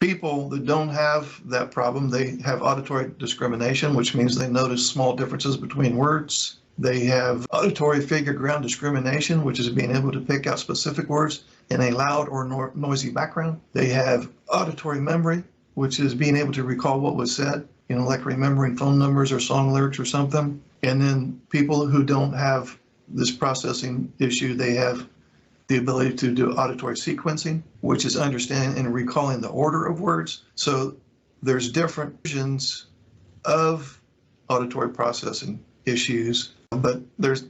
People that don't have that problem, they have auditory discrimination, which means they notice small differences between words. They have auditory figure ground discrimination, which is being able to pick out specific words in a loud or noisy background. They have auditory memory, which is being able to recall what was said, like remembering phone numbers or song lyrics or something. And then people who don't have this processing issue, they have the ability to do auditory sequencing, which is understanding and recalling the order of words. So there's different versions of auditory processing issues, but there's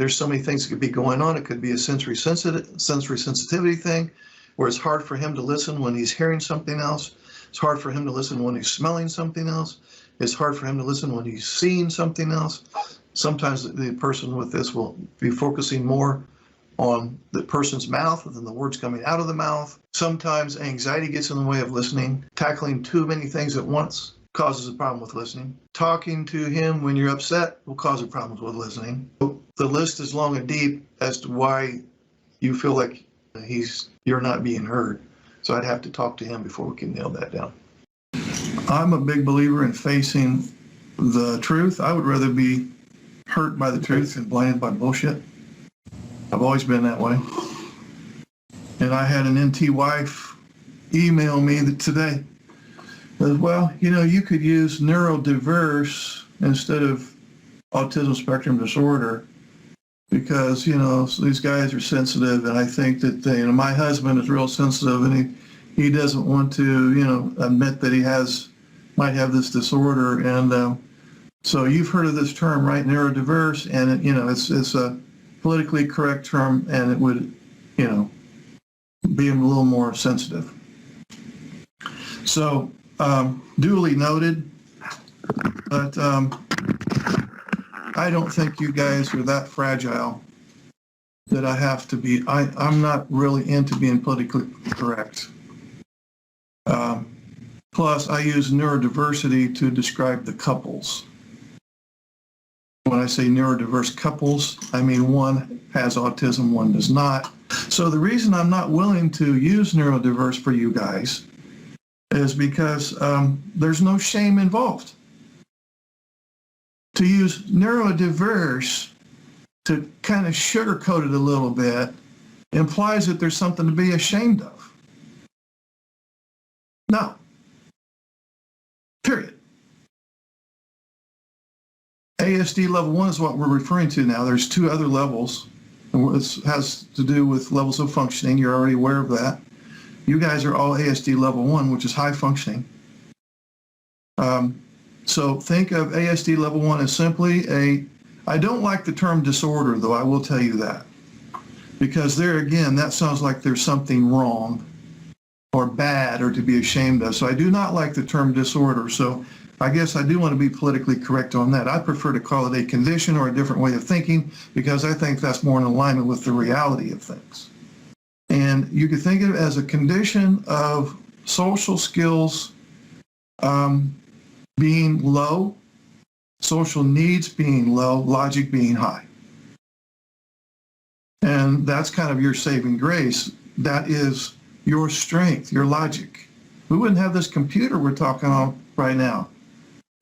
so many things that could be going on. It could be a sensory sensitivity thing, where it's hard for him to listen when he's hearing something else. It's hard for him to listen when he's smelling something else. It's hard for him to listen when he's seeing something else. Sometimes the person with this will be focusing more on the person's mouth than the words coming out of the mouth. Sometimes anxiety gets in the way of listening. Tackling too many things at once causes a problem with listening. Talking to him when you're upset will cause a problem with listening. The list is long and deep as to why you feel like you're not being heard. So I'd have to talk to him before we can nail that down. I'm a big believer in facing the truth. I would rather be hurt by the truth than blinded by bullshit. I've always been that way. And I had an NT wife email me today. Says, well, you could use neurodiverse instead of autism spectrum disorder because, these guys are sensitive, and I think that my husband is real sensitive, and he doesn't want to, admit that he might have this disorder. And so you've heard of this term, right? Neurodiverse, and it's a politically correct term, and it would, be a little more sensitive. So duly noted, but I don't think you guys are that fragile that I have to be. I'm not really into being politically correct. Plus, I use neurodiversity to describe the couples. When I say neurodiverse couples, I mean one has autism, one does not. So the reason I'm not willing to use neurodiverse for you guys is because there's no shame involved. To use neurodiverse to kind of sugarcoat it a little bit implies that there's something to be ashamed of. No. Period. ASD level 1 is what we're referring to now. There's 2 other levels. This has to do with levels of functioning. You're already aware of that. You guys are all ASD level 1, which is high functioning. So think of ASD level 1 as simply I don't like the term disorder, though, I will tell you that. Because there again, that sounds like there's something wrong or bad or to be ashamed of. So I do not like the term disorder. So I guess I do want to be politically correct on that. I prefer to call it a condition or a different way of thinking because I think that's more in alignment with the reality of things. And you could think of it as a condition of social skills being low, social needs being low, logic being high. And that's kind of your saving grace. That is your strength, your logic. We wouldn't have this computer we're talking on right now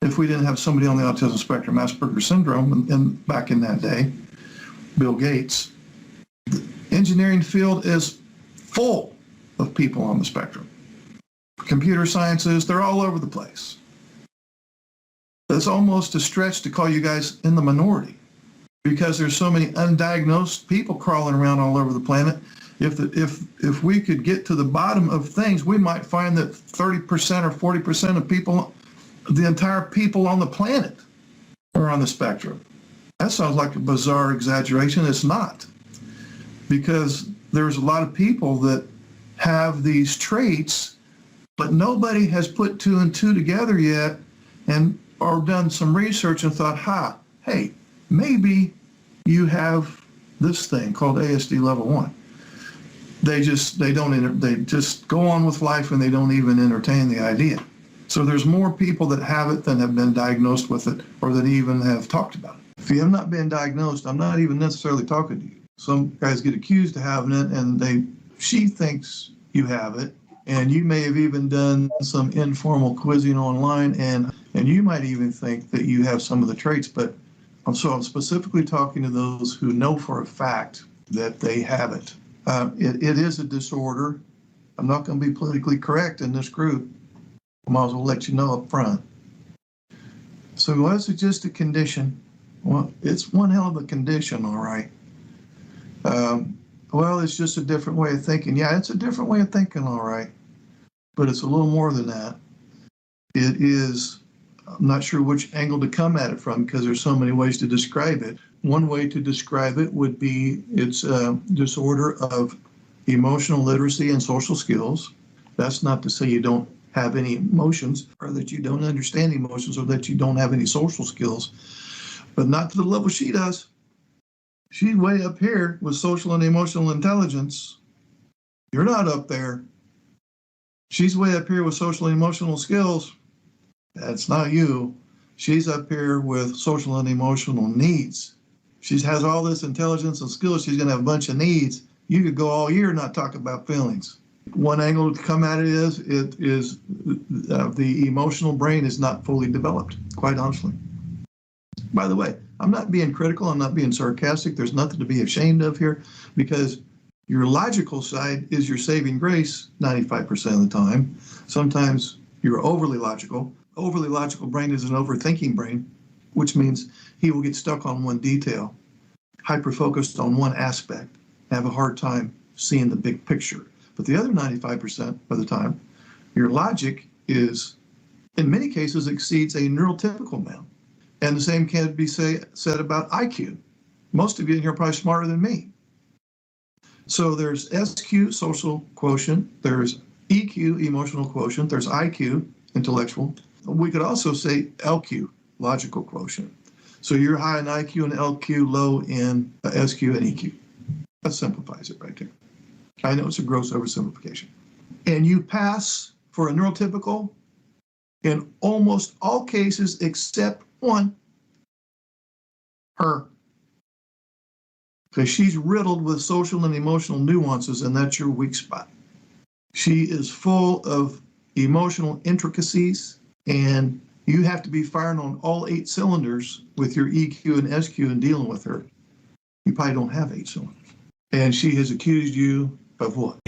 if we didn't have somebody on the autism spectrum, Asperger's syndrome, back in that day, Bill Gates. The engineering field is full of people on the spectrum. Computer sciences, they're all over the place. It's almost a stretch to call you guys in the minority because there's so many undiagnosed people crawling around all over the planet. If we could get to the bottom of things, we might find that 30% or 40% of people, the entire people on the planet, are on the spectrum. That sounds like a bizarre exaggeration. It's not, because there's a lot of people that have these traits, but nobody has put 2 and 2 together yet or done some research and thought, hey, maybe you have this thing called ASD level 1. They just go on with life and they don't even entertain the idea. So there's more people that have it than have been diagnosed with it or that even have talked about it. If you have not been diagnosed, I'm not even necessarily talking to you. Some guys get accused of having it and she thinks you have it. And you may have even done some informal quizzing online, and you might even think that you have some of the traits, but I'm specifically talking to those who know for a fact that they have it. It is a disorder. I'm not going to be politically correct in this group. I might as well let you know up front. So was it just a condition? Well, it's one hell of a condition, all right. Well, it's just a different way of thinking. Yeah, it's a different way of thinking, all right. But it's a little more than that. It is, I'm not sure which angle to come at it from because there's so many ways to describe it. One way to describe it would be it's a disorder of emotional literacy and social skills. That's not to say you don't have any emotions or that you don't understand emotions or that you don't have any social skills, but not to the level she does. She's way up here with social and emotional intelligence. You're not up there. She's way up here with social and emotional skills. That's not you. She's up here with social and emotional needs. She has all this intelligence and skills. She's going to have a bunch of needs. You could go all year and not talk about feelings. One angle to come at it is the emotional brain is not fully developed, quite honestly. By the way, I'm not being critical. I'm not being sarcastic. There's nothing to be ashamed of here because your logical side is your saving grace 95% of the time. Sometimes you're overly logical. Overly logical brain is an overthinking brain, which means he will get stuck on one detail, hyper-focused on one aspect, have a hard time seeing the big picture. But the other 95% of the time, your logic is, in many cases, exceeds a neurotypical man. And the same can be said about IQ. Most of you in here are probably smarter than me. So there's SQ, social quotient, there's EQ, emotional quotient, there's IQ, intellectual. We could also say LQ, logical quotient. So you're high in IQ and LQ, low in SQ and EQ. That simplifies it right there. I know it's a gross oversimplification. And you pass for a neurotypical in almost all cases except one, her. Because she's riddled with social and emotional nuances, and that's your weak spot. She is full of emotional intricacies, and you have to be firing on all 8 cylinders with your EQ and SQ and dealing with her. You probably don't have 8 cylinders. And she has accused you of what?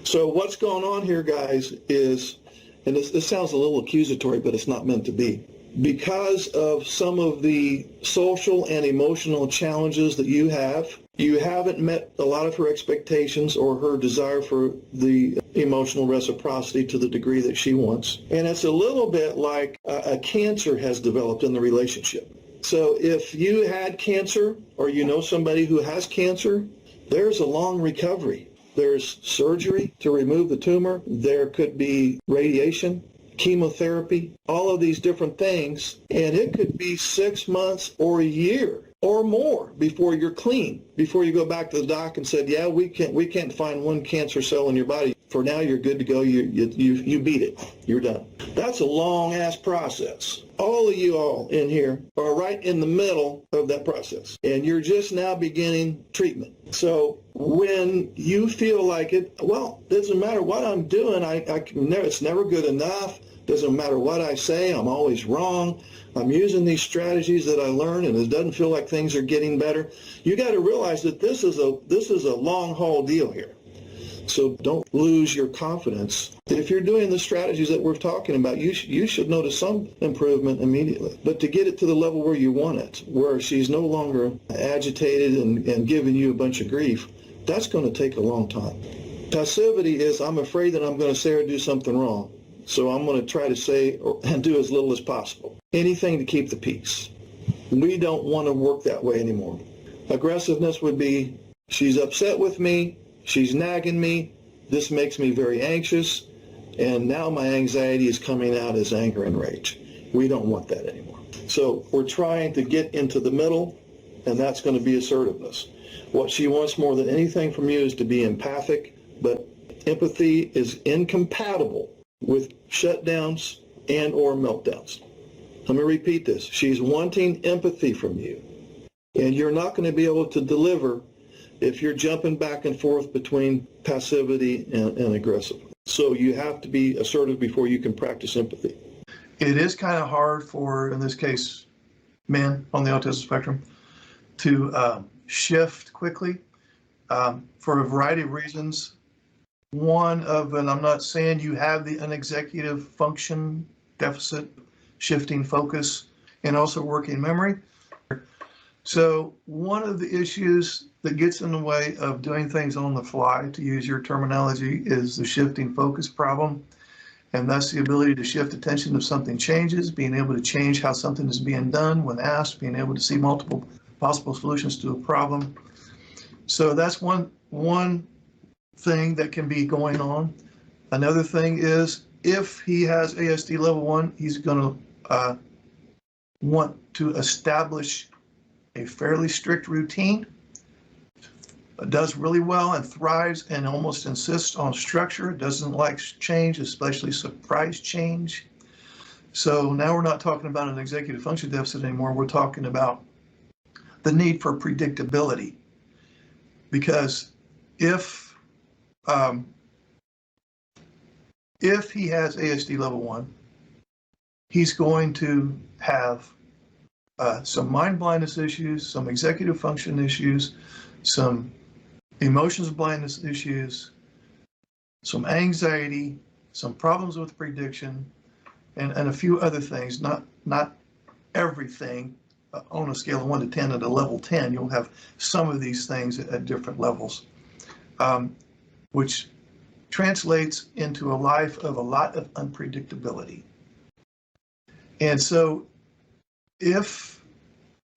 So what's going on here, guys, is, and this sounds a little accusatory, but it's not meant to be. Because of some of the social and emotional challenges that you haven't met a lot of her expectations or her desire for the emotional reciprocity to the degree that she wants. And it's a little bit like a cancer has developed in the relationship. So if you had cancer or you know somebody who has cancer, there's a long recovery. There's surgery to remove the tumor. There could be radiation, chemotherapy, all of these different things, and it could be 6 months or a year or more before you're clean, before you go back to the doc and said, yeah, we can't find one cancer cell in your body. For now, you're good to go. You beat it. You're done. That's a long-ass process. All of you all in here are right in the middle of that process, and you're just now beginning treatment. So when you feel like it, well, doesn't matter what I'm doing. It's never good enough. Doesn't matter what I say. I'm always wrong. I'm using these strategies that I learned, and it doesn't feel like things are getting better. You got to realize that this is a long-haul deal here. So don't lose your confidence. If you're doing the strategies that we're talking about, you should notice some improvement immediately. But to get it to the level where you want it, where she's no longer agitated and giving you a bunch of grief, that's going to take a long time. Passivity is, I'm afraid that I'm going to say or do something wrong. So I'm going to try to say and do as little as possible. Anything to keep the peace. We don't want to work that way anymore. Aggressiveness would be, she's upset with me, she's nagging me, this makes me very anxious, and now my anxiety is coming out as anger and rage. We don't want that anymore. So we're trying to get into the middle, and that's going to be assertiveness. What she wants more than anything from you is to be empathic, but empathy is incompatible with shutdowns and or meltdowns. Let me repeat this. She's wanting empathy from you, and you're not going to be able to deliver if you're jumping back and forth between passivity and aggressive. So you have to be assertive before you can practice empathy. It is kind of hard for, in this case, men on the autism spectrum to shift quickly for a variety of reasons. One of, and I'm not saying you have the unexecutive function deficit, shifting focus, and also working memory. So one of the issues that gets in the way of doing things on the fly, to use your terminology, is the shifting focus problem. And that's the ability to shift attention if something changes, being able to change how something is being done when asked, being able to see multiple possible solutions to a problem. So that's one thing that can be going on. Another thing is, if he has ASD level 1, he's going to want to establish a fairly strict routine, does really well and thrives and almost insists on structure, doesn't like change, especially surprise change. So now we're not talking about an executive function deficit anymore. We're talking about the need for predictability. Because if he has ASD level 1, he's going to have some mind blindness issues, some executive function issues, some emotions blindness issues, some anxiety, some problems with prediction, and a few other things. Not everything. On a scale of 1 to 10 at a level 10, you'll have some of these things at different levels, which translates into a life of a lot of unpredictability. And so if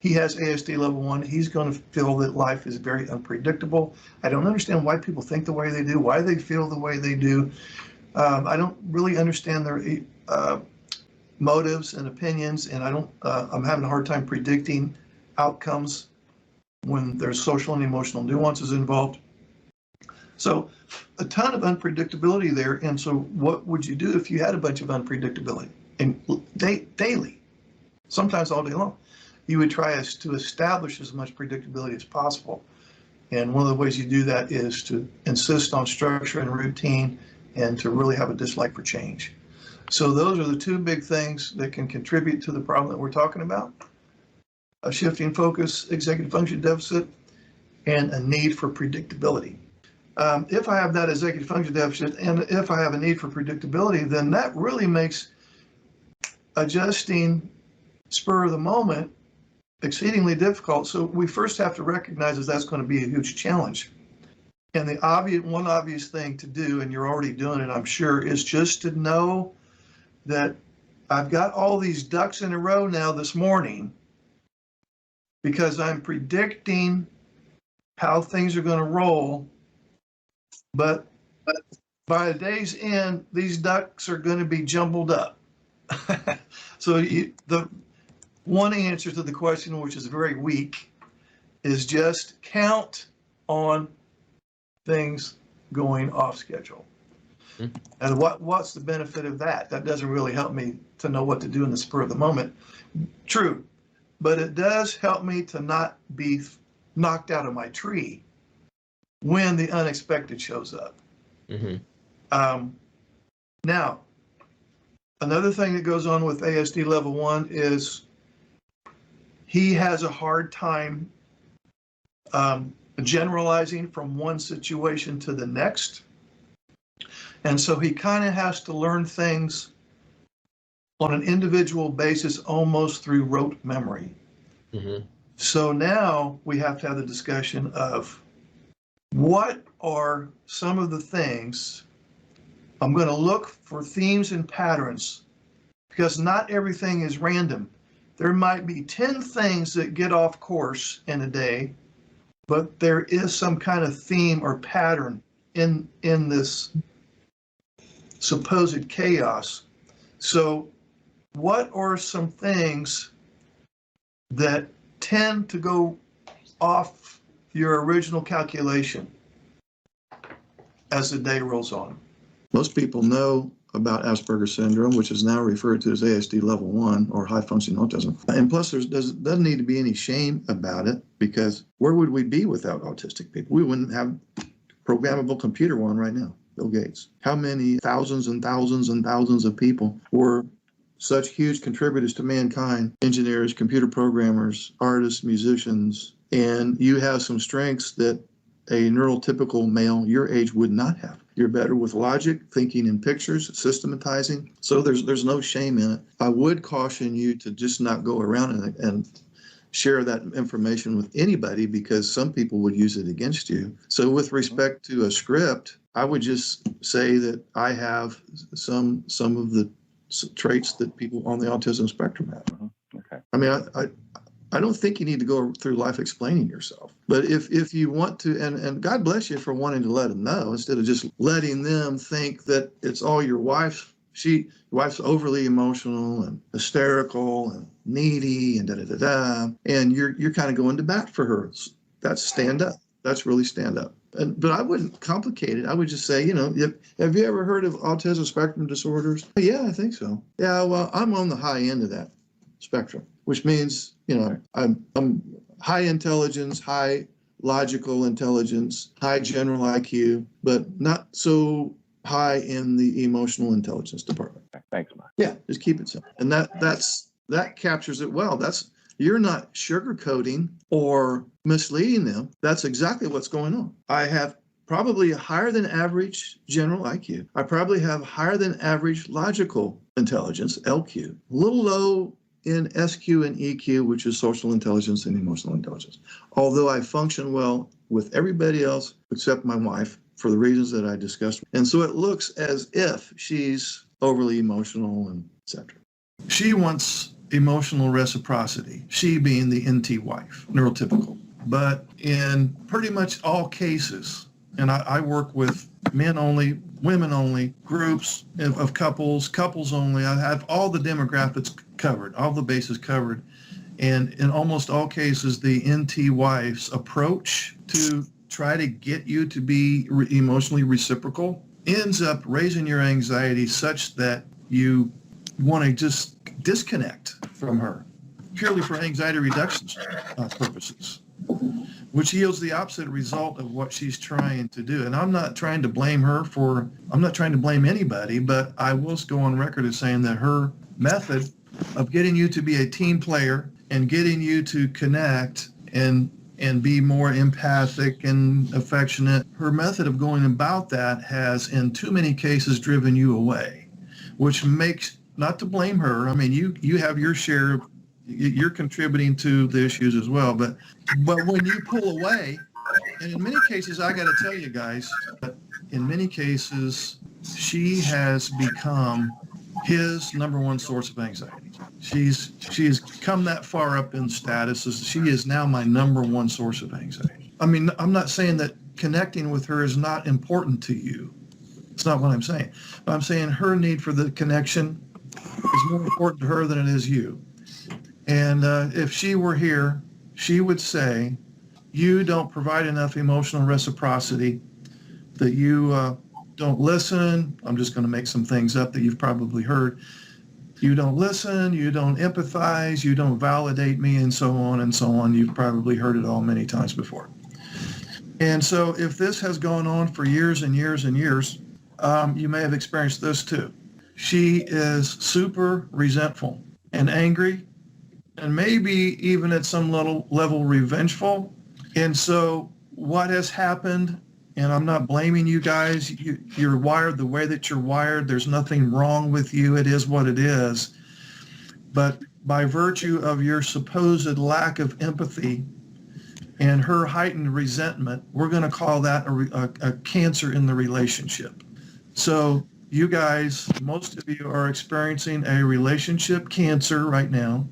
he has ASD level 1, he's going to feel that life is very unpredictable. I don't understand why people think the way they do, why they feel the way they do. I don't really understand their motives and opinions, and I'm having a hard time predicting outcomes when there's social and emotional nuances involved. So a ton of unpredictability there. And so what would you do if you had a bunch of unpredictability and daily, sometimes all day long? You would try to establish as much predictability as possible. And one of the ways you do that is to insist on structure and routine and to really have a dislike for change. So those are the two big things that can contribute to the problem that we're talking about: a shifting focus, executive function deficit, and a need for predictability. If I have that executive function deficit and if I have a need for predictability, then that really makes adjusting spur of the moment exceedingly difficult. So we first have to recognize that that's going to be a huge challenge. And one obvious thing to do, and you're already doing it, I'm sure, is just to know that I've got all these ducks in a row now this morning because I'm predicting how things are going to roll. But by the day's end, these ducks are going to be jumbled up. So the one answer to the question, which is very weak, is just count on things going off schedule. And what's the benefit of that? That doesn't really help me to know what to do in the spur of the moment. True, but it does help me to not be knocked out of my tree when the unexpected shows up. Now, another thing that goes on with ASD level 1 is he has a hard time generalizing from one situation to the next. And so he kind of has to learn things on an individual basis, almost through rote memory. So now we have to have the discussion of what are some of the things. I'm going to look for themes and patterns, because not everything is random. There might be 10 things that get off course in a day, but there is some kind of theme or pattern in this supposed chaos. So what are some things that tend to go off your original calculation as the day rolls on? Most people know about Asperger's syndrome, which is now referred to as ASD level 1 or high functioning autism. And plus, there doesn't need to be any shame about it, because where would we be without autistic people? We wouldn't have programmable computer one right now. Bill Gates. How many thousands and thousands and thousands of people were such huge contributors to mankind, engineers, computer programmers, artists, musicians, and you have some strengths that a neurotypical male your age would not have. You're better with logic, thinking in pictures, systematizing. So there's no shame in it. I would caution you to just not go around and share that information with anybody, because some people would use it against you. So with respect to a script, I would just say that I have some of the traits that people on the autism spectrum have. Okay. I mean, I don't think you need to go through life explaining yourself. But if you want to, and God bless you for wanting to let them know, instead of just letting them think that it's all your wife's. Your wife's overly emotional and hysterical and needy and da-da-da-da. And you're kind of going to bat for her. That's stand up. That's really stand up. But I wouldn't complicate it. I would just say, have you ever heard of autism spectrum disorders? Yeah, I think so. Yeah, well, I'm on the high end of that spectrum, which means, I'm high intelligence, high logical intelligence, high general IQ, but not so high in the emotional intelligence department. Thanks, Mike. Yeah, just keep it simple. And that captures it well. You're not sugarcoating or misleading them. That's exactly what's going on. I have probably a higher than average general IQ. I probably have higher than average logical intelligence, LQ. A little low in SQ and EQ, which is social intelligence and emotional intelligence. Although I function well with everybody else except my wife, for the reasons that I discussed. And so it looks as if she's overly emotional and etc. She wants emotional reciprocity, she being the NT wife, neurotypical. But in pretty much all cases, and I work with men only, women only, groups of couples only. I have all the demographics covered, all the bases covered. And in almost all cases, the NT wife's approach to try to get you to be emotionally reciprocal ends up raising your anxiety such that you want to just disconnect from her, purely for anxiety reduction purposes, which yields the opposite result of what she's trying to do. And I'm not trying to blame anybody, but I will go on record as saying that her method of getting you to be a team player and getting you to connect and be more empathic and affectionate, her method of going about that has in too many cases driven you away, which makes, not to blame her, I mean, you have your share, you're contributing to the issues as well, but when you pull away, and in many cases, I got to tell you guys, in many cases, she has become his number one source of anxiety. She's come that far up in status as she is now my number one source of anxiety. I mean, I'm not saying that connecting with her is not important to you. It's not what I'm saying. I'm saying her need for the connection is more important to her than it is you. And if she were here, she would say, you don't provide enough emotional reciprocity, that you don't listen. I'm just going to make some things up that you've probably heard. You don't listen, you don't empathize, you don't validate me, and so on and so on. You've probably heard it all many times before. And so if this has gone on for years and years and years, you may have experienced this too. She is super resentful and angry, and maybe even at some level revengeful. And so what has happened, and I'm not blaming you guys, you're wired the way that you're wired. There's nothing wrong with you. It is what it is. But by virtue of your supposed lack of empathy and her heightened resentment, we're going to call that a cancer in the relationship. So you guys, most of you are experiencing a relationship cancer right now,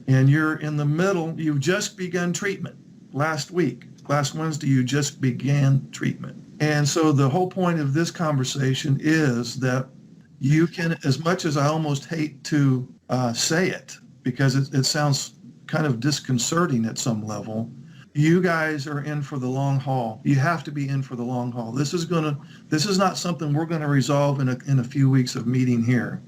and you're in the middle. You've just begun treatment last week. Last Wednesday, you just began treatment. And so the whole point of this conversation is that you can, as much as I almost hate to say it, because it sounds kind of disconcerting at some level, you guys are in for the long haul. You have to be in for the long haul. This is not something we're going to resolve in a few weeks of meeting here.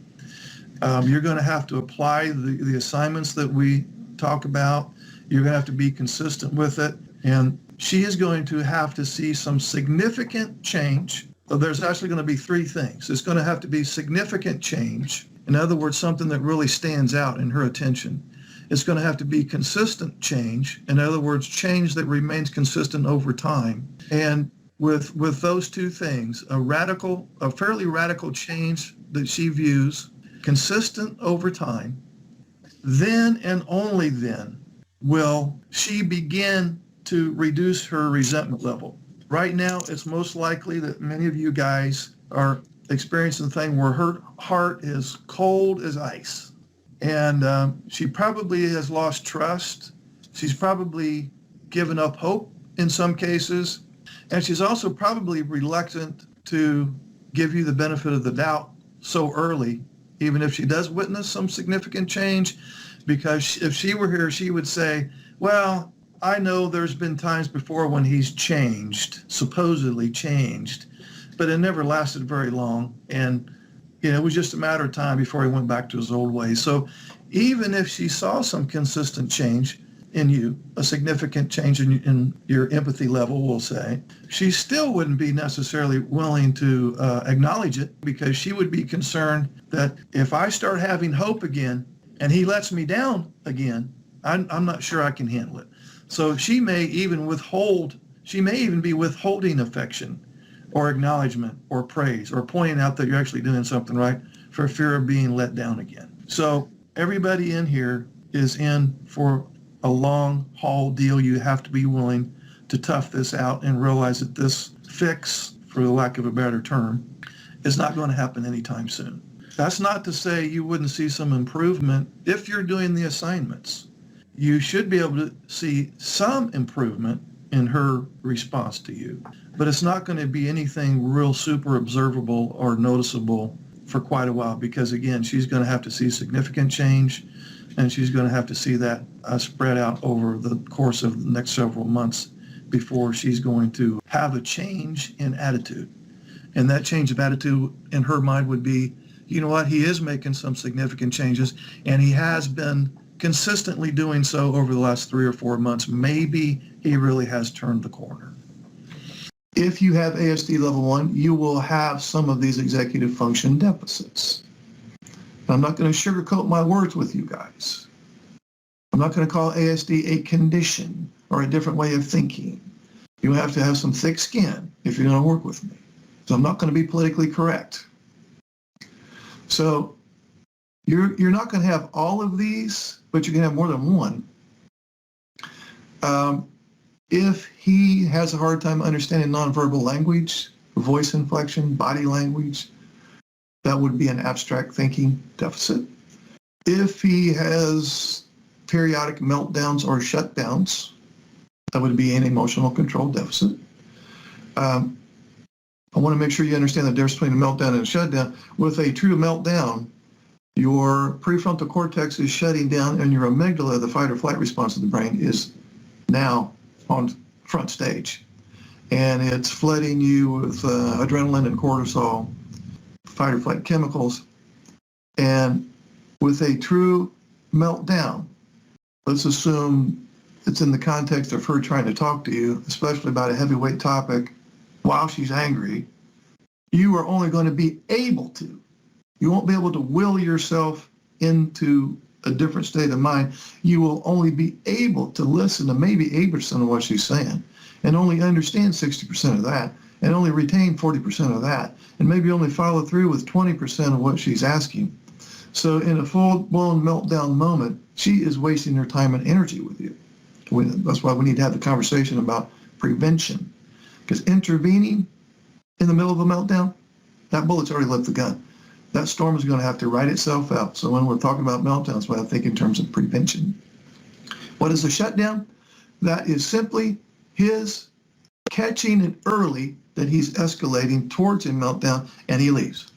You're going to have to apply the assignments that we talk about. You're going to have to be consistent with it. And she is going to have to see some significant change there's actually going to be three things. It's going to have to be significant change. In other words, something that really stands out in her attention. It's going to have to be consistent change. In other words, change that remains consistent over time. And with those two things, a fairly radical change that she views consistent over time, then and only then will she begin to reduce her resentment level. Right now, it's most likely that many of you guys are experiencing the thing where her heart is cold as ice. And she probably has lost trust. She's probably given up hope in some cases. And she's also probably reluctant to give you the benefit of the doubt so early, even if she does witness some significant change, because if she were here, she would say, well, I know there's been times before when he's changed, supposedly changed, but it never lasted very long. And, it was just a matter of time before he went back to his old ways. So even if she saw some consistent change in you, a significant change in your empathy level, we'll say, she still wouldn't be necessarily willing to acknowledge it, because she would be concerned that if I start having hope again and he lets me down again, I'm not sure I can handle it. So she may even be withholding affection or acknowledgement or praise or pointing out that you're actually doing something right for fear of being let down again. So everybody in here is in for a long haul deal. You have to be willing to tough this out and realize that this fix, for the lack of a better term, is not going to happen anytime soon. That's not to say you wouldn't see some improvement if you're doing the assignments. You should be able to see some improvement in her response to you, but it's not going to be anything real super observable or noticeable for quite a while, because again, she's going to have to see significant change, and she's going to have to see that spread out over the course of the next several months before she's going to have a change in attitude. And that change of attitude in her mind would be, you know what, he is making some significant changes, and he has been consistently doing so over the last 3 or 4 months. Maybe he really has turned the corner. If you have ASD level 1, you will have some of these executive function deficits. I'm not going to sugarcoat my words with you guys. I'm not going to call ASD a condition or a different way of thinking. You have to have some thick skin if you're going to work with me. So I'm not going to be politically correct. So you're not going to have all of these, but you can have more than one. If he has a hard time understanding nonverbal language, voice inflection, body language, that would be an abstract thinking deficit. If he has periodic meltdowns or shutdowns, that would be an emotional control deficit. I want to make sure you understand the difference between a meltdown and a shutdown. With a true meltdown, your prefrontal cortex is shutting down, and your amygdala, the fight or flight response of the brain, is now on front stage. And it's flooding you with adrenaline and cortisol, fight or flight chemicals. And with a true meltdown, let's assume it's in the context of her trying to talk to you, especially about a heavyweight topic, while she's angry, you are only going to be able to. You won't be able to will yourself into a different state of mind. You will only be able to listen to maybe 8% of what she's saying, and only understand 60% of that, and only retain 40% of that, and maybe only follow through with 20% of what she's asking. So in a full-blown meltdown moment, she is wasting her time and energy with you. That's why we need to have the conversation about prevention. Because intervening in the middle of a meltdown, that bullet's already left the gun. That storm is going to have to ride itself out. So when we're talking about meltdowns, we have to think in terms of prevention. What is a shutdown? That is simply his catching it early that he's escalating towards a meltdown, and he leaves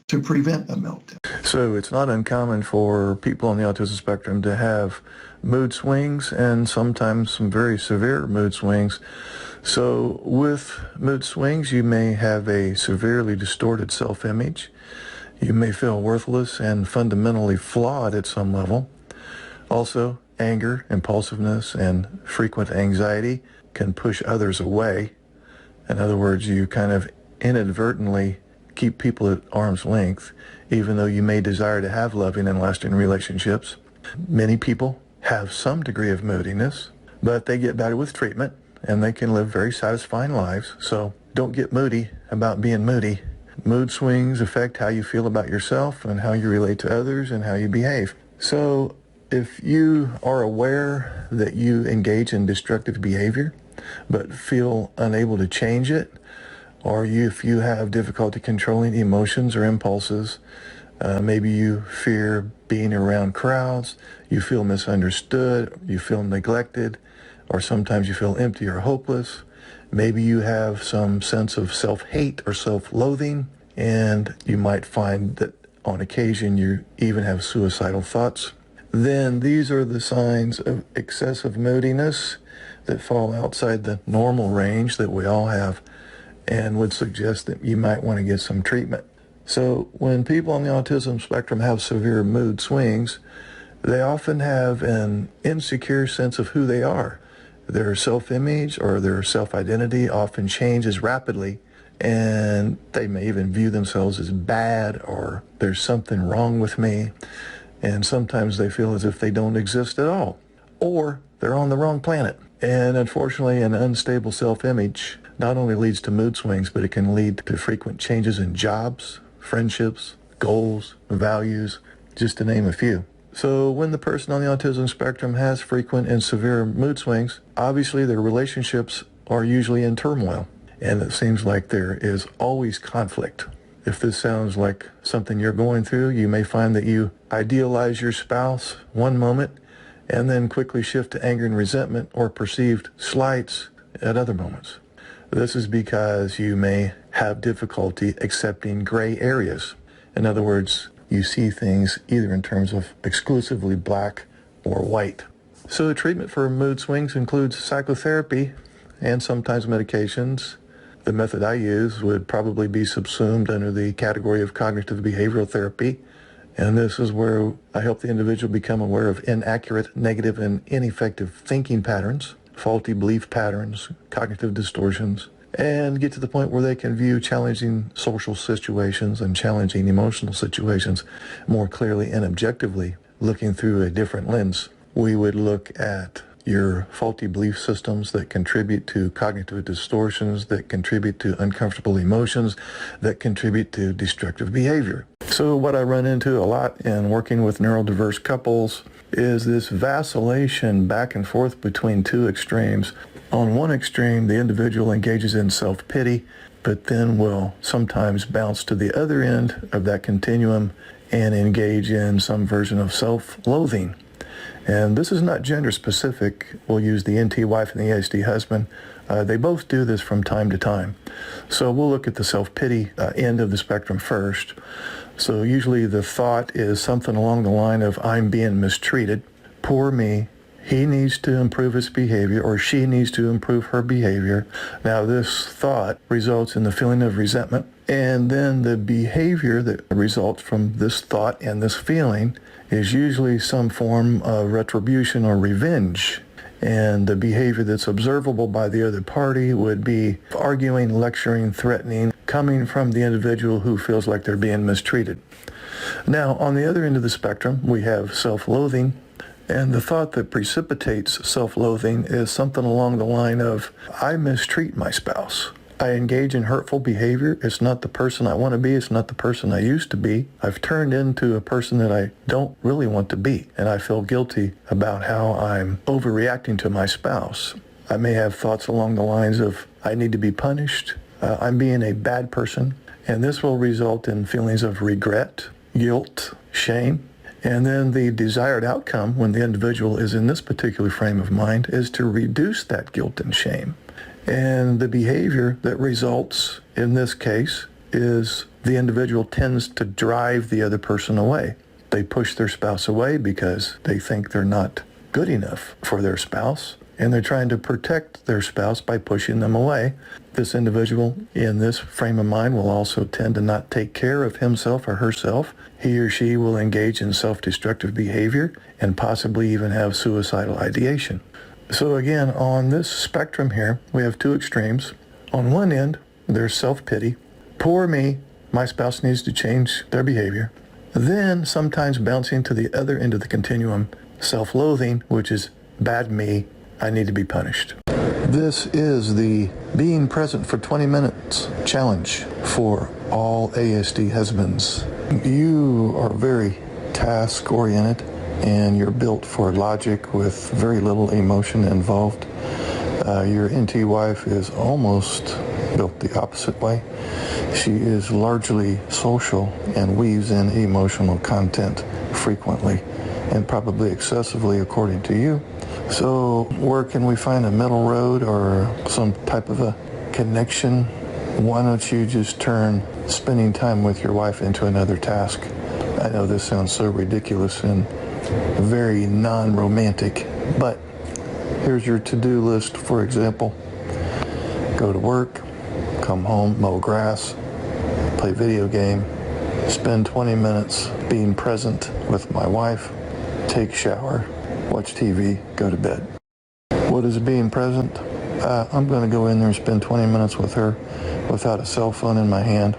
to prevent a meltdown. So it's not uncommon for people on the autism spectrum to have mood swings, and sometimes some very severe mood swings. So with mood swings, you may have a severely distorted self-image. You may feel worthless and fundamentally flawed at some level. Also, anger, impulsiveness, and frequent anxiety can push others away. In other words, you kind of inadvertently keep people at arm's length, even though you may desire to have loving and lasting relationships. Many people have some degree of moodiness, but they get better with treatment and they can live very satisfying lives. So don't get moody about being moody. Mood swings affect how you feel about yourself and how you relate to others and how you behave. So if you are aware that you engage in destructive behavior but feel unable to change it, or if you have difficulty controlling emotions or impulses, maybe you fear being around crowds, you feel misunderstood, you feel neglected, or sometimes you feel empty or hopeless. Maybe you have some sense of self-hate or self-loathing, and you might find that on occasion you even have suicidal thoughts. Then these are the signs of excessive moodiness that fall outside the normal range that we all have and would suggest that you might want to get some treatment. So when people on the autism spectrum have severe mood swings, they often have an insecure sense of who they are. Their self-image or their self-identity often changes rapidly, and they may even view themselves as bad or there's something wrong with me, and sometimes they feel as if they don't exist at all, or they're on the wrong planet. And unfortunately, an unstable self-image not only leads to mood swings, but it can lead to frequent changes in jobs, friendships, goals, values, just to name a few. So when the person on the autism spectrum has frequent and severe mood swings, obviously their relationships are usually in turmoil, and it seems like there is always conflict. If this sounds like something you're going through, you may find that you idealize your spouse one moment and then quickly shift to anger and resentment or perceived slights at other moments. This is because you may have difficulty accepting gray areas. In other words, you see things either in terms of exclusively black or white. So treatment for mood swings includes psychotherapy and sometimes medications. The method I use would probably be subsumed under the category of cognitive behavioral therapy. And this is where I help the individual become aware of inaccurate, negative, and ineffective thinking patterns, faulty belief patterns, cognitive distortions, and get to the point where they can view challenging social situations and challenging emotional situations more clearly and objectively, looking through a different lens. We would look at your faulty belief systems that contribute to cognitive distortions, that contribute to uncomfortable emotions, that contribute to destructive behavior. So what I run into a lot in working with neurodiverse couples is this vacillation back and forth between two extremes. On one extreme, the individual engages in self-pity, but then will sometimes bounce to the other end of that continuum and engage in some version of self-loathing. And this is not gender specific. We'll use the NT wife and the ASD husband. They both do this from time to time. So we'll look at the self-pity end of the spectrum first. So usually the thought is something along the line of, I'm being mistreated, poor me, he needs to improve his behavior or she needs to improve her behavior. Now this thought results in the feeling of resentment, and then the behavior that results from this thought and this feeling is usually some form of retribution or revenge. And the behavior that's observable by the other party would be arguing, lecturing, threatening, coming from the individual who feels like they're being mistreated. Now, on the other end of the spectrum, we have self-loathing, and the thought that precipitates self-loathing is something along the line of, I mistreat my spouse. I engage in hurtful behavior. It's not the person I want to be. It's not the person I used to be. I've turned into a person that I don't really want to be, and I feel guilty about how I'm overreacting to my spouse. I may have thoughts along the lines of, I need to be punished. I'm being a bad person, and this will result in feelings of regret, guilt, shame. And then the desired outcome when the individual is in this particular frame of mind is to reduce that guilt and shame. And the behavior that results in this case is the individual tends to drive the other person away. They push their spouse away because they think they're not good enough for their spouse, and they're trying to protect their spouse by pushing them away. This individual in this frame of mind will also tend to not take care of himself or herself. He or she will engage in self-destructive behavior and possibly even have suicidal ideation. So again, on this spectrum here, we have two extremes. On one end, there's self-pity, poor me, my spouse needs to change their behavior. Then sometimes bouncing to the other end of the continuum, self-loathing, which is bad me, I need to be punished. This is the being present for 20 minutes challenge for all ASD husbands. You are very task-oriented and you're built for logic with very little emotion involved. Your NT wife is almost built the opposite way. She is largely social and weaves in emotional content frequently and probably excessively according to you. So where can we find a middle road or some type of a connection? Why don't you just turn spending time with your wife into another task? I know this sounds so ridiculous and very non-romantic, but here's your to-do list, for example. Go to work, come home, mow grass, play video game, spend 20 minutes being present with my wife, take shower, watch TV, go to bed. What is being present? I'm going to go in there and spend 20 minutes with her without a cell phone in my hand,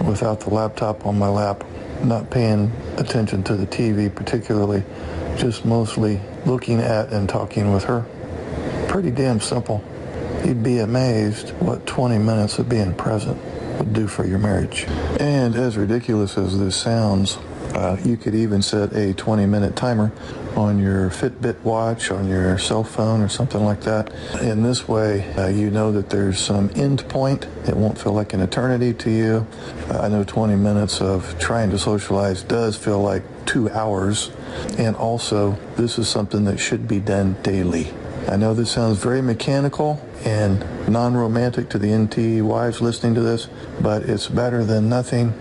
without the laptop on my lap, not paying attention to the TV particularly, just mostly looking at and talking with her. Pretty damn simple. You'd be amazed what 20 minutes of being present would do for your marriage. And as ridiculous as this sounds, you could even set a 20-minute timer on your Fitbit watch, on your cell phone, or something like that. In this way, you know that there's some end point. It won't feel like an eternity to you. I know 20 minutes of trying to socialize does feel like 2 hours. And also, this is something that should be done daily. I know this sounds very mechanical and non-romantic to the NT wives listening to this, but it's better than nothing.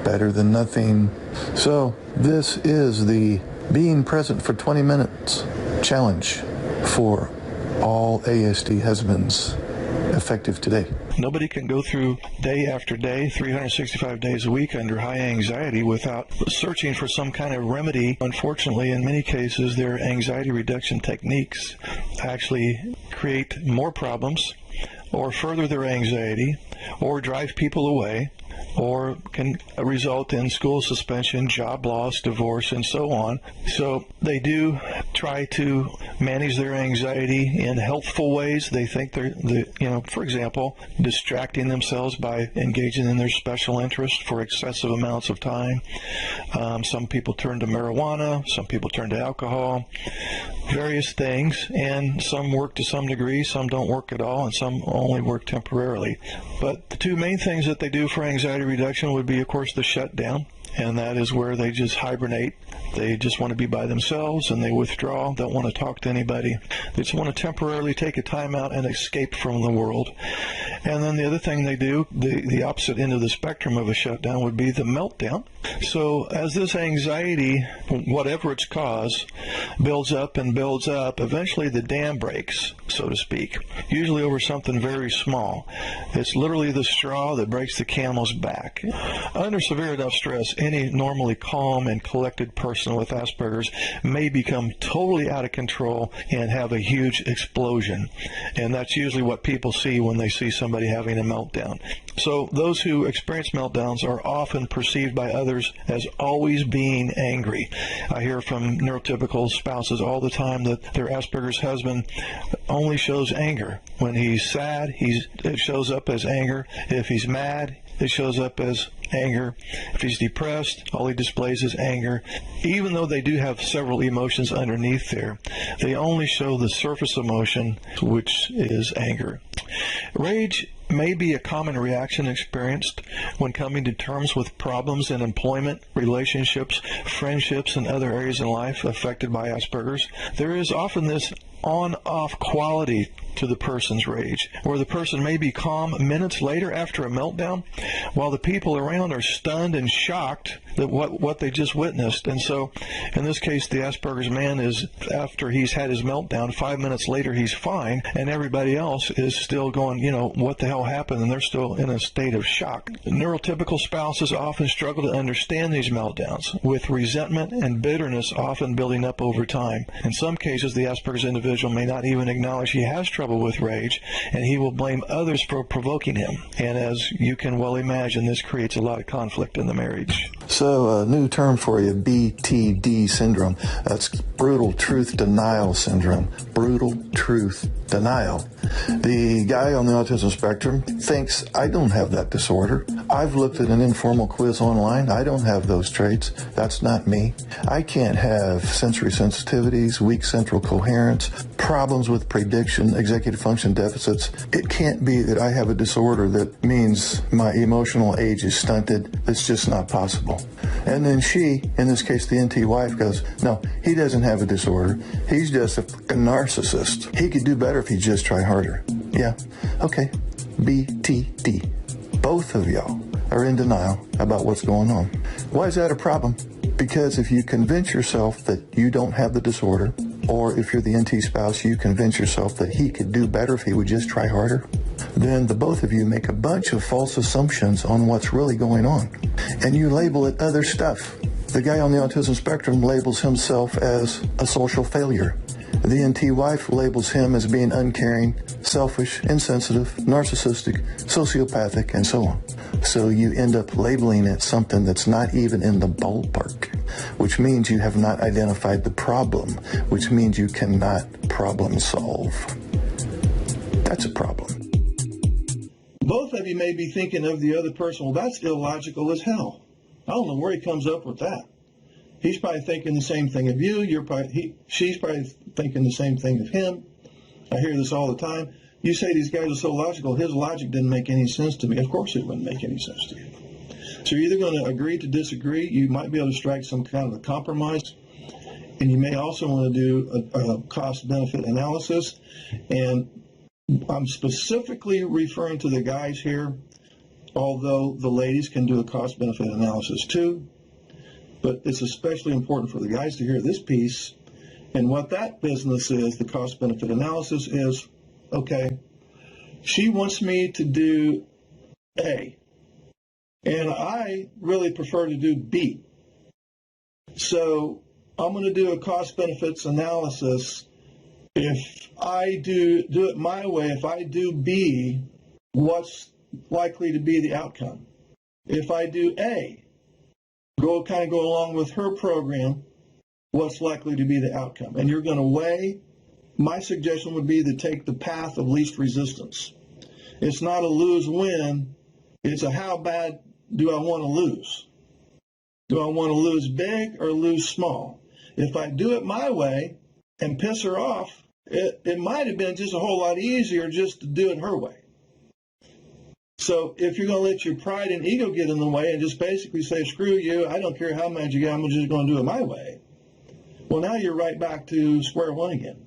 Better than nothing. So this is the being present for 20 minutes challenge for all ASD husbands, effective today. Nobody can go through day after day, 365 days a week under high anxiety without searching for some kind of remedy. Unfortunately, in many cases, their anxiety reduction techniques actually create more problems or further their anxiety or drive people away, or can result in school suspension, job loss, divorce, and so on. So they do try to manage their anxiety in healthful ways. They think for example, distracting themselves by engaging in their special interest for excessive amounts of time. Some people turn to marijuana, some people turn to alcohol, various things, and some work to some degree, some don't work at all, and some only work temporarily. But the two main things that they do for anxiety reduction would be, of course, the shutdown, and that is where they just hibernate. They just want to be by themselves and they withdraw, don't want to talk to anybody. They just want to temporarily take a time out and escape from the world. And then the other thing they do, the opposite end of the spectrum of a shutdown, would be the meltdown. So as this anxiety, whatever its cause, builds up and builds up, eventually the dam breaks, so to speak, usually over something very small. It's literally the straw that breaks the camel's back. Under severe enough stress, any normally calm and collected person with Asperger's may become totally out of control and have a huge explosion. And that's usually what people see when they see somebody having a meltdown. So those who experience meltdowns are often perceived by others as always being angry. I hear from neurotypical spouses all the time that their Asperger's husband only shows anger. When he's sad, it shows up as anger. If he's mad, it shows up as anger. If he's depressed, all he displays is anger. Even though they do have several emotions underneath there, they only show the surface emotion, which is anger. Rage may be a common reaction experienced when coming to terms with problems in employment, relationships, friendships, and other areas in life affected by Asperger's. There is often this on-off quality to the person's rage, where the person may be calm minutes later after a meltdown, while the people around are stunned and shocked that what they just witnessed. And so, in this case, the Asperger's man is, after he's had his meltdown, 5 minutes later he's fine, and everybody else is still going, what the hell happened, and they're still in a state of shock. Neurotypical spouses often struggle to understand these meltdowns, with resentment and bitterness often building up over time. In some cases, the Asperger's individual may not even acknowledge he has trouble trouble with rage, and he will blame others for provoking him. And as you can well imagine, this creates a lot of conflict in the marriage. So a new term for you, BTD syndrome. That's brutal truth denial syndrome. Brutal truth denial. The guy on the autism spectrum thinks, I don't have that disorder. I've looked at an informal quiz online. I don't have those traits. That's not me. I can't have sensory sensitivities, weak central coherence, problems with prediction, executive function deficits. It can't be that I have a disorder that means my emotional age is stunted. It's just not possible. And then she, in this case the NT wife, goes, no, he doesn't have a disorder. He's just a narcissist. He could do better if he just tried harder. Yeah, okay, BTD. Both of y'all are in denial about what's going on. Why is that a problem? Because if you convince yourself that you don't have the disorder, or if you're the NT spouse, you convince yourself that he could do better if he would just try harder, then the both of you make a bunch of false assumptions on what's really going on. And you label it other stuff. The guy on the autism spectrum labels himself as a social failure. The NT wife labels him as being uncaring, selfish, insensitive, narcissistic, sociopathic, and so on. So you end up labeling it something that's not even in the ballpark, which means you have not identified the problem, which means you cannot problem solve. That's a problem. Both of you may be thinking of the other person, well, that's illogical as hell. I don't know where he comes up with that. He's probably thinking the same thing of you. She's probably thinking the same thing of him. I hear this all the time. You say these guys are so logical. His logic didn't make any sense to me. Of course it wouldn't make any sense to you. So you're either going to agree to disagree. You might be able to strike some kind of a compromise. And you may also want to do a cost-benefit analysis. And I'm specifically referring to the guys here, although the ladies can do a cost-benefit analysis too. But it's especially important for the guys to hear this piece. And what that business is, the cost-benefit analysis is, okay, she wants me to do A, and I really prefer to do B. So I'm going to do a cost-benefits analysis. If I do it my way, if I do B, what's likely to be the outcome? If I do A, go along with her program, what's likely to be the outcome? And you're going to weigh. My suggestion would be to take the path of least resistance. It's not a lose-win. It's a how bad do I want to lose? Do I want to lose big or lose small? If I do it my way and piss her off, it might have been just a whole lot easier just to do it her way. So if you're going to let your pride and ego get in the way and just basically say, screw you, I don't care how mad you get, I'm just going to do it my way. Well, now you're right back to square one again.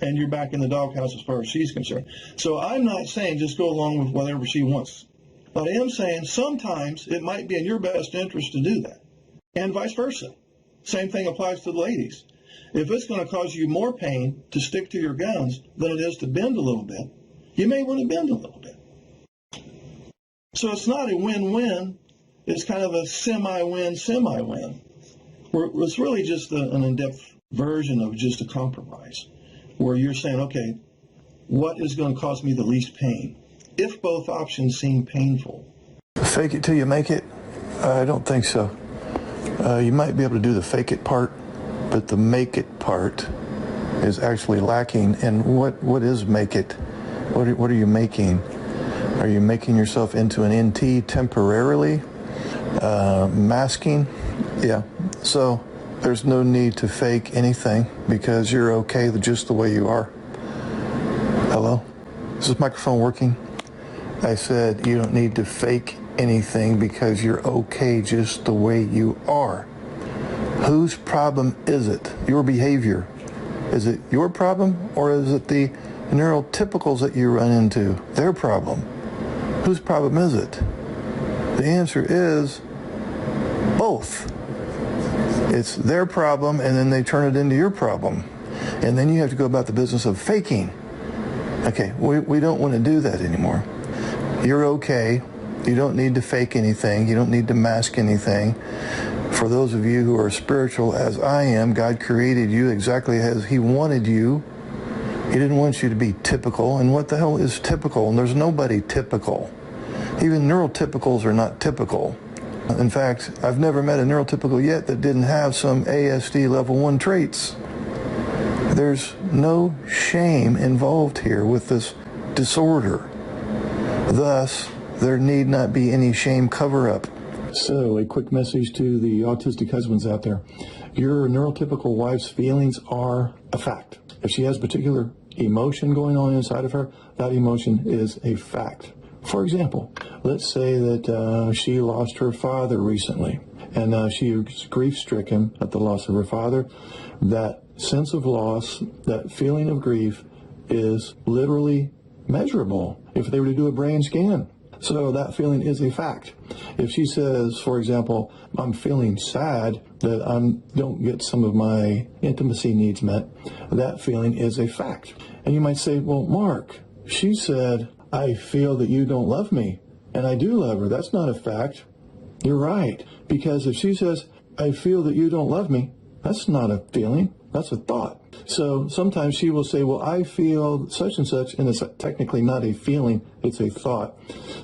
And you're back in the doghouse as far as she's concerned. So I'm not saying just go along with whatever she wants. But I am saying sometimes it might be in your best interest to do that. And vice versa. Same thing applies to the ladies. If it's going to cause you more pain to stick to your guns than it is to bend a little bit, you may want to bend a little bit. So it's not a win-win. It's kind of a semi-win, semi-win. It's really just an in-depth version of just a compromise, where you're saying, okay, what is going to cause me the least pain? If both options seem painful. Fake it till you make it? I don't think so. You might be able to do the fake it part, but the make it part is actually lacking. And what is make it? What are you making? Are you making yourself into an NT temporarily? Masking? Yeah. So there's no need to fake anything because you're okay just the way you are. Hello? Is this microphone working? I said you don't need to fake anything because you're okay just the way you are. Whose problem is it? Your behavior. Is it your problem or is it the neurotypicals that you run into? Their problem. Whose problem is it? The answer is both. It's their problem and then they turn it into your problem. And then you have to go about the business of faking. Okay, we don't want to do that anymore. You're okay. You don't need to fake anything. You don't need to mask anything. For those of you who are spiritual as I am, God created you exactly as He wanted you. He didn't want you to be typical. And what the hell is typical? And there's nobody typical. Even neurotypicals are not typical. In fact, I've never met a neurotypical yet that didn't have some ASD level 1 traits. There's no shame involved here with this disorder. Thus, there need not be any shame cover-up. So, a quick message to the autistic husbands out there. Your neurotypical wife's feelings are a fact. If she has particular emotion going on inside of her, that emotion is a fact. For example, let's say that she lost her father recently, and she is grief-stricken at the loss of her father. That sense of loss, that feeling of grief, is literally measurable if they were to do a brain scan. So that feeling is a fact. If she says, for example, I'm feeling sad that I don't get some of my intimacy needs met, that feeling is a fact. And you might say, well, Mark, she said, I feel that you don't love me, and I do love her. That's not a fact. You're right. Because if she says, I feel that you don't love me, that's not a feeling. That's a thought. So sometimes she will say, well, I feel such and such, and it's technically not a feeling, it's a thought.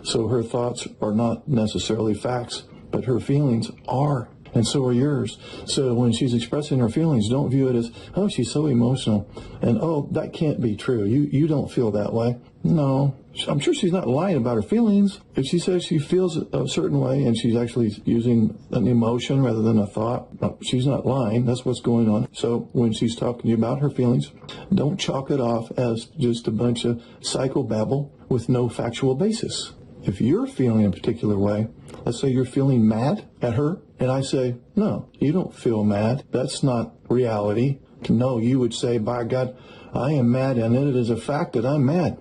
So her thoughts are not necessarily facts, but her feelings are, and so are yours. So when she's expressing her feelings, don't view it as, oh, she's so emotional, and oh, that can't be true. You don't feel that way. No, I'm sure she's not lying about her feelings. If she says she feels a certain way and she's actually using an emotion rather than a thought, she's not lying. That's what's going on. So when she's talking to you about her feelings, don't chalk it off as just a bunch of psychobabble with no factual basis. If you're feeling a particular way, let's say you're feeling mad at her, and I say, no, you don't feel mad. That's not reality. No, you would say, by God, I am mad, and it is a fact that I'm mad.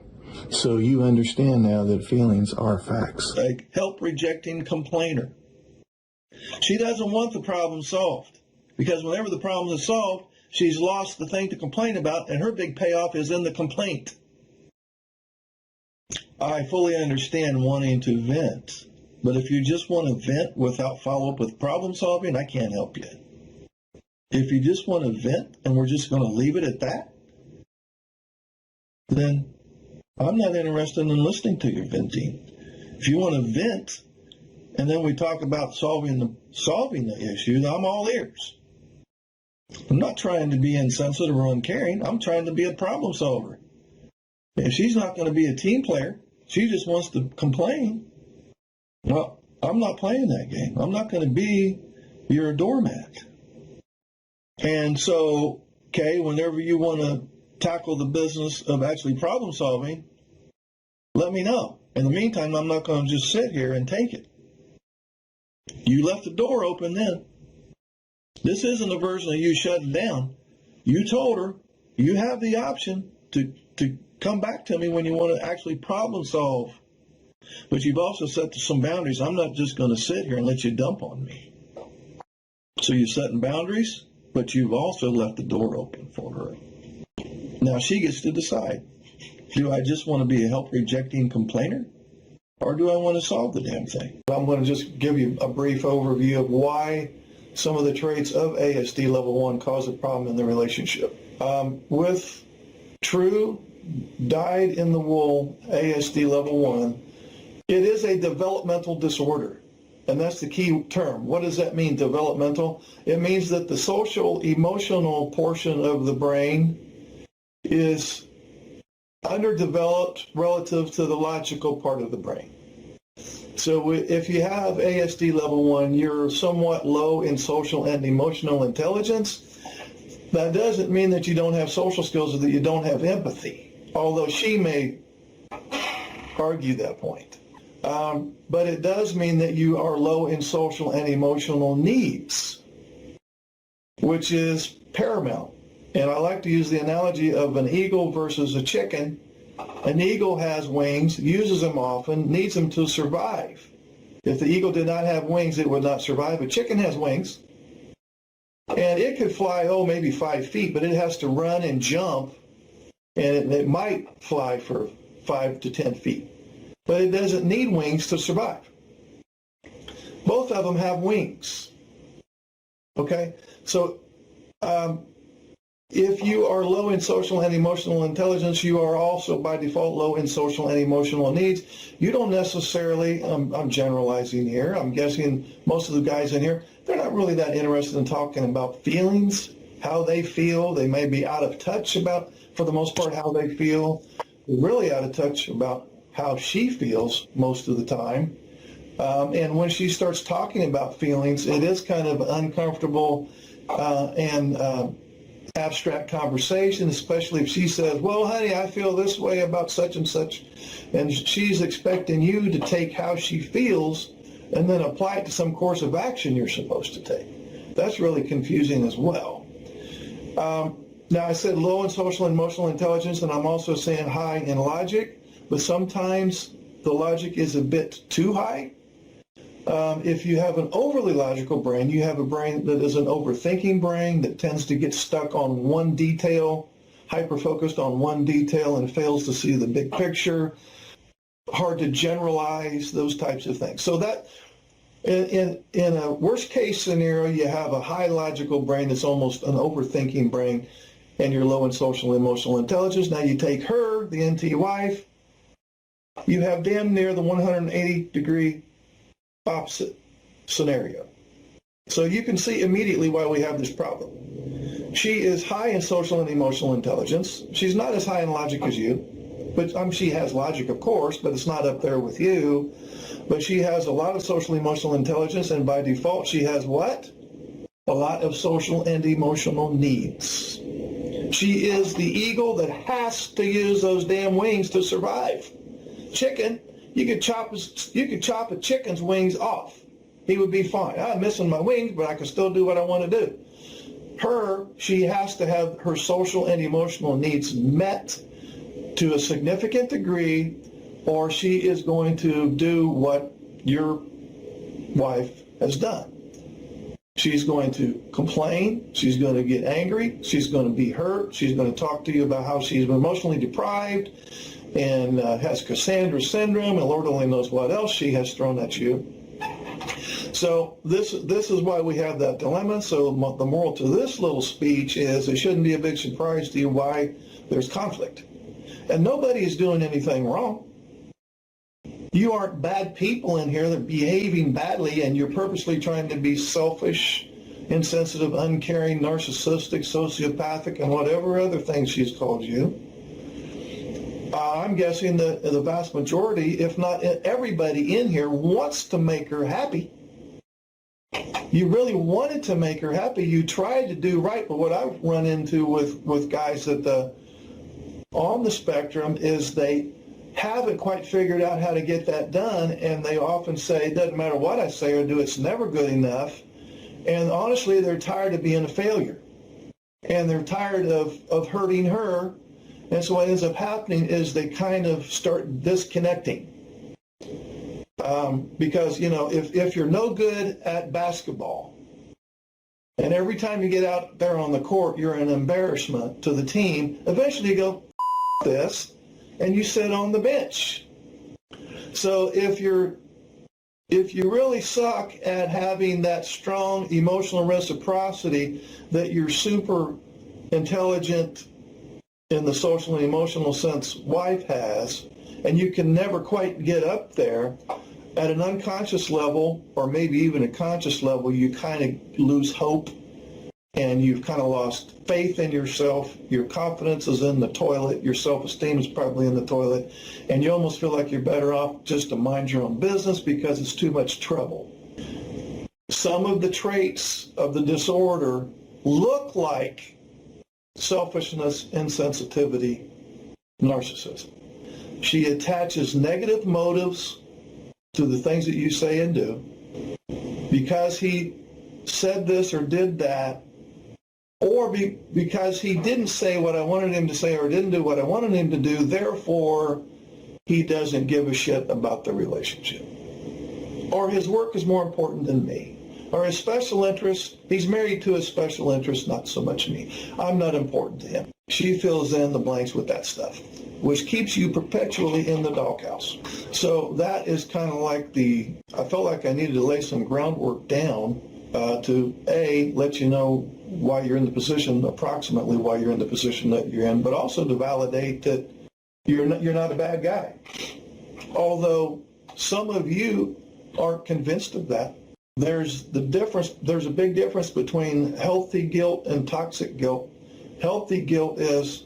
So you understand now that feelings are facts. A help-rejecting complainer. She doesn't want the problem solved, because whenever the problem is solved, she's lost the thing to complain about, and her big payoff is in the complaint. I fully understand wanting to vent, but if you just want to vent without follow-up with problem solving, I can't help you. If you just want to vent and we're just going to leave it at that, then I'm not interested in listening to your venting. If you want to vent and then we talk about solving the issue, I'm all ears. I'm not trying to be insensitive or uncaring. I'm trying to be a problem solver. If she's not going to be a team player, she just wants to complain, well, I'm not playing that game. I'm not going to be your doormat. And so, okay, whenever you want to tackle the business of actually problem solving, let me know. In the meantime, I'm not going to just sit here and take it. You left the door open then. This isn't a version of you shutting down. You told her you have the option to come back to me when you want to actually problem solve. But you've also set some boundaries. I'm not just going to sit here and let you dump on me. So you're setting boundaries, but you've also left the door open for her. Now she gets to decide. Do I just want to be a help-rejecting complainer? Or do I want to solve the damn thing? I'm going to just give you a brief overview of why some of the traits of ASD level 1 cause a problem in the relationship. With true dyed-in-the-wool ASD level 1, it is a developmental disorder. And that's the key term. What does that mean, developmental? It means that the social, emotional portion of the brain is underdeveloped relative to the logical part of the brain. So if you have ASD level 1, you're somewhat low in social and emotional intelligence. That doesn't mean that you don't have social skills or that you don't have empathy, although she may argue that point. But it does mean that you are low in social and emotional needs, which is paramount. And I like to use the analogy of an eagle versus a chicken. An eagle has wings, uses them often, needs them to survive. If the eagle did not have wings, it would not survive. A chicken has wings, and it could fly, maybe 5 feet, but it has to run and jump, and it might fly for 5 to 10 feet. But it doesn't need wings to survive. Both of them have wings. Okay? So If you are low in social and emotional intelligence, you are also by default low in social and emotional needs. You don't necessarily, I'm generalizing here, I'm guessing most of the guys in here, they're not really that interested in talking about feelings, how they feel. They may be out of touch about, for the most part, how they feel. They're really out of touch about how she feels most of the time. And when she starts talking about feelings, it is kind of uncomfortable and abstract conversation, especially if she says, well, honey, I feel this way about such and such, and she's expecting you to take how she feels and then apply it to some course of action you're supposed to take. That's really confusing as well. Now, I said low in social and emotional intelligence, and I'm also saying high in logic, but sometimes the logic is a bit too high. If you have an overly logical brain, you have a brain that is an overthinking brain that tends to get stuck on one detail, hyper-focused on one detail and fails to see the big picture, hard to generalize, those types of things. So that, in a worst case scenario, you have a high logical brain that's almost an overthinking brain, and you're low in social and emotional intelligence. Now you take her, the NT wife, you have damn near the 180-degree opposite scenario. So you can see immediately why we have this problem. She is high in social and emotional intelligence. She's not as high in logic as you, but she has logic, of course, but it's not up there with you. But she has a lot of social emotional intelligence, and by default, she has what? A lot of social and emotional needs. She is the eagle that has to use those damn wings to survive. Chicken, you could chop a chicken's wings off. He would be fine. I'm missing my wings, but I can still do what I want to do. She has to have her social and emotional needs met to a significant degree, or she is going to do what your wife has done. She's going to complain. She's going to get angry. She's going to be hurt. She's going to talk to you about how she's emotionally deprived and has Cassandra syndrome, and Lord only knows what else she has thrown at you. So this is why we have that dilemma. So the moral to this little speech is it shouldn't be a big surprise to you why there's conflict. And nobody is doing anything wrong. You aren't bad people in here that are behaving badly, and you're purposely trying to be selfish, insensitive, uncaring, narcissistic, sociopathic, and whatever other things she's called you. I'm guessing that the vast majority, if not everybody in here, wants to make her happy. You really wanted to make her happy. You tried to do right, but what I've run into with guys on the spectrum is they haven't quite figured out how to get that done, and they often say, it doesn't matter what I say or do, it's never good enough. And honestly, they're tired of being a failure. And they're tired of hurting her. And so what ends up happening is they kind of start disconnecting. Because, if you're no good at basketball, and every time you get out there on the court, you're an embarrassment to the team, eventually you go, this, and you sit on the bench. So if you really suck at having that strong emotional reciprocity that your super intelligent, in the social and emotional sense, wife has, and you can never quite get up there, at an unconscious level, or maybe even a conscious level, you kind of lose hope, and you've kind of lost faith in yourself. Your confidence is in the toilet. Your self-esteem is probably in the toilet, and you almost feel like you're better off just to mind your own business because it's too much trouble. Some of the traits of the disorder look like selfishness, insensitivity, narcissism. She attaches negative motives to the things that you say and do. Because he said this or did that, or because he didn't say what I wanted him to say or didn't do what I wanted him to do, therefore he doesn't give a shit about the relationship. Or his work is more important than me. Or his special interest, he's married to his special interest, not so much me. I'm not important to him. She fills in the blanks with that stuff, which keeps you perpetually in the doghouse. So that is kind of like I felt like I needed to lay some groundwork down to A, let you know why you're in the position, approximately why you're in the position that you're in, but also to validate that you're not a bad guy. Although some of you aren't convinced of that. There's a big difference between healthy guilt and toxic guilt. Healthy guilt is,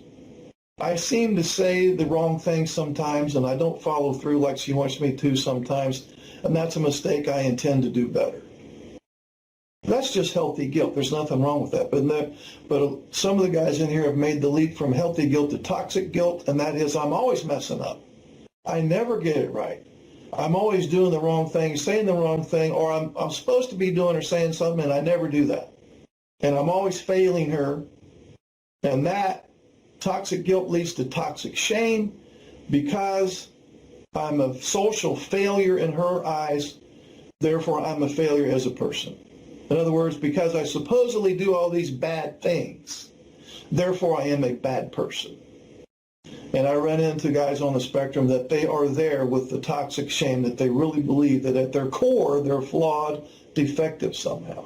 I seem to say the wrong thing sometimes and I don't follow through like she wants me to sometimes, and that's a mistake. I intend to do better. That's just healthy guilt. There's nothing wrong with that. But some of the guys in here have made the leap from healthy guilt to toxic guilt, and that is, I'm always messing up. I never get it right. I'm always doing the wrong thing, saying the wrong thing, or I'm supposed to be doing or saying something, and I never do that. And I'm always failing her. And that toxic guilt leads to toxic shame because I'm a social failure in her eyes, therefore I'm a failure as a person. In other words, because I supposedly do all these bad things, therefore I am a bad person. And I run into guys on the spectrum that they are there with the toxic shame, that they really believe that at their core they're flawed, defective somehow,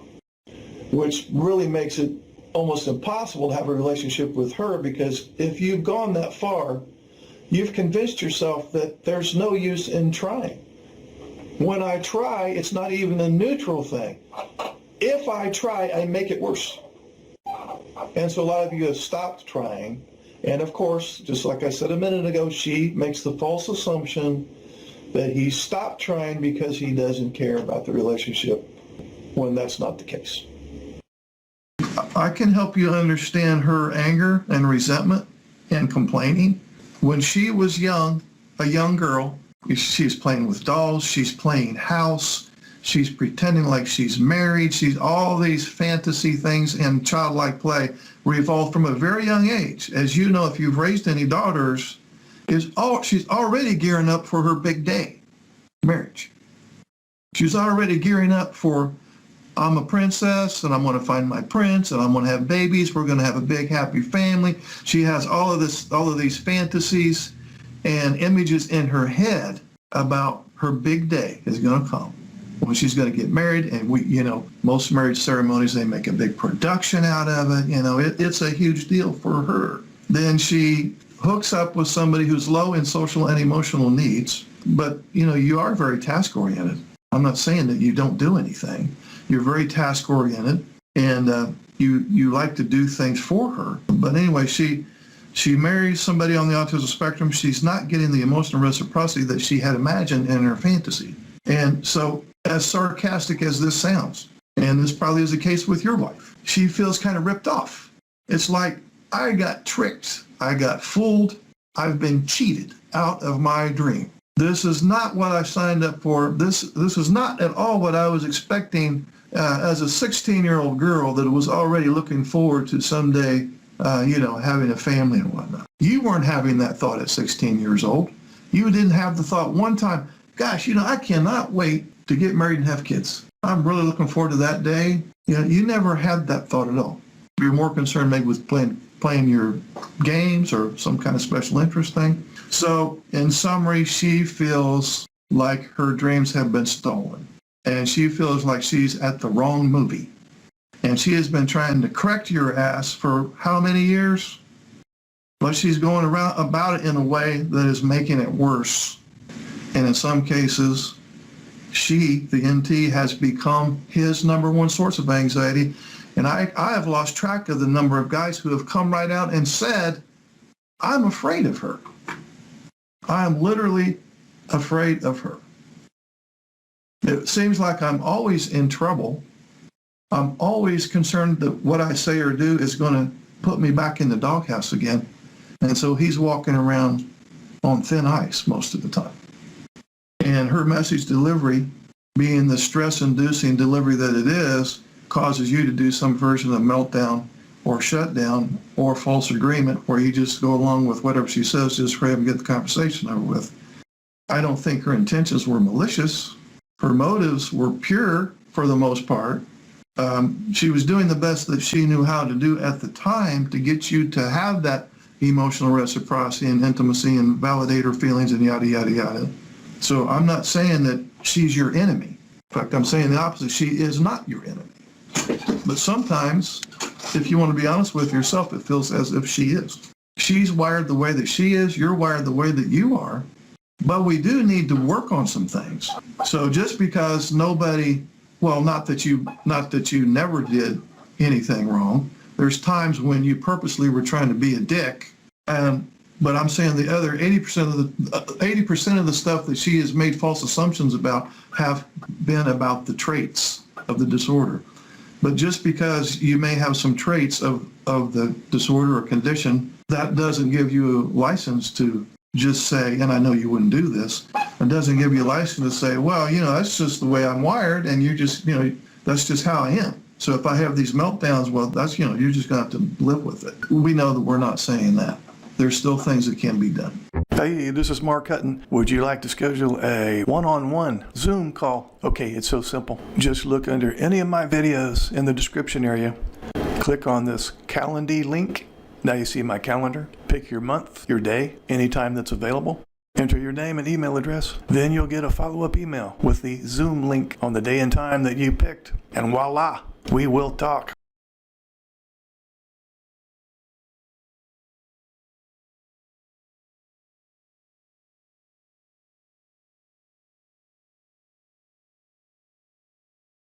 which really makes it almost impossible to have a relationship with her, because if you've gone that far, you've convinced yourself that there's no use in trying. When I try, it's not even a neutral thing. If I try, I make it worse. And so a lot of you have stopped trying. And of course, just like I said a minute ago, she makes the false assumption that he stopped trying because he doesn't care about the relationship, when that's not the case. I can help you understand her anger and resentment and complaining. When she was young, a young girl, she's playing with dolls, she's playing house, she's pretending like she's married, she's all these fantasy things and childlike play revolve from a very young age. As you know, if you've raised any daughters, she's already gearing up for her big day, marriage. She's already gearing up for, I'm a princess and I'm going to find my prince and I'm going to have babies. We're going to have a big happy family. She has all of these fantasies and images in her head about her big day is going to come, when she's going to get married. And most marriage ceremonies, they make a big production out of it. It's a huge deal for her. Then she hooks up with somebody who's low in social and emotional needs. But, you are very task oriented. I'm not saying that you don't do anything. You're very task oriented, and you like to do things for her. But anyway, she marries somebody on the autism spectrum. She's not getting the emotional reciprocity that she had imagined in her fantasy. And so, as sarcastic as this sounds, and this probably is the case with your wife, she feels kind of ripped off. It's like, I got tricked, I got fooled, I've been cheated out of my dream. This is not what I signed up for. This is not at all what I was expecting as a 16-year-old girl that was already looking forward to someday, having a family and whatnot. You weren't having that thought at 16 years old. You didn't have the thought one time, gosh, I cannot wait to get married and have kids. I'm really looking forward to that day. You never had that thought at all. You're more concerned maybe with playing your games or some kind of special interest thing. So in summary, she feels like her dreams have been stolen, and she feels like she's at the wrong movie. And she has been trying to correct your ass for how many years? But she's going around about it in a way that is making it worse. And in some cases, she, the NT, has become his number one source of anxiety. And I have lost track of the number of guys who have come right out and said, I'm afraid of her. I am literally afraid of her. It seems like I'm always in trouble. I'm always concerned that what I say or do is going to put me back in the doghouse again. And so he's walking around on thin ice most of the time. And her message delivery, being the stress-inducing delivery that it is, causes you to do some version of meltdown or shutdown or false agreement where you just go along with whatever she says just for him to get the conversation over with. I don't think her intentions were malicious. Her motives were pure for the most part. She was doing the best that she knew how to do at the time to get you to have that emotional reciprocity and intimacy and validate her feelings and yada, yada, yada. So I'm not saying that she's your enemy. In fact, I'm saying the opposite. She is not your enemy. But sometimes, if you want to be honest with yourself, it feels as if she is. She's wired the way that she is, you're wired the way that you are, but we do need to work on some things. So just because nobody, well, not that you never did anything wrong, there's times when you purposely were trying to be a dick, but I'm saying the other 80% of the stuff that she has made false assumptions about have been about the traits of the disorder. But just because you may have some traits of the disorder or condition, that doesn't give you a license to just say, and I know you wouldn't do this, it doesn't give you a license to say, well, that's just the way I'm wired, and you just, that's just how I am. So if I have these meltdowns, well, that's, you're just going to have to live with it. We know that we're not saying that. There's still things that can be done. Hey, this is Mark Hutton. Would you like to schedule a one-on-one Zoom call? Okay, it's so simple. Just look under any of my videos in the description area. Click on this Calendly link. Now you see my calendar. Pick your month, your day, anytime that's available. Enter your name and email address. Then you'll get a follow-up email with the Zoom link on the day and time that you picked. And voila, we will talk.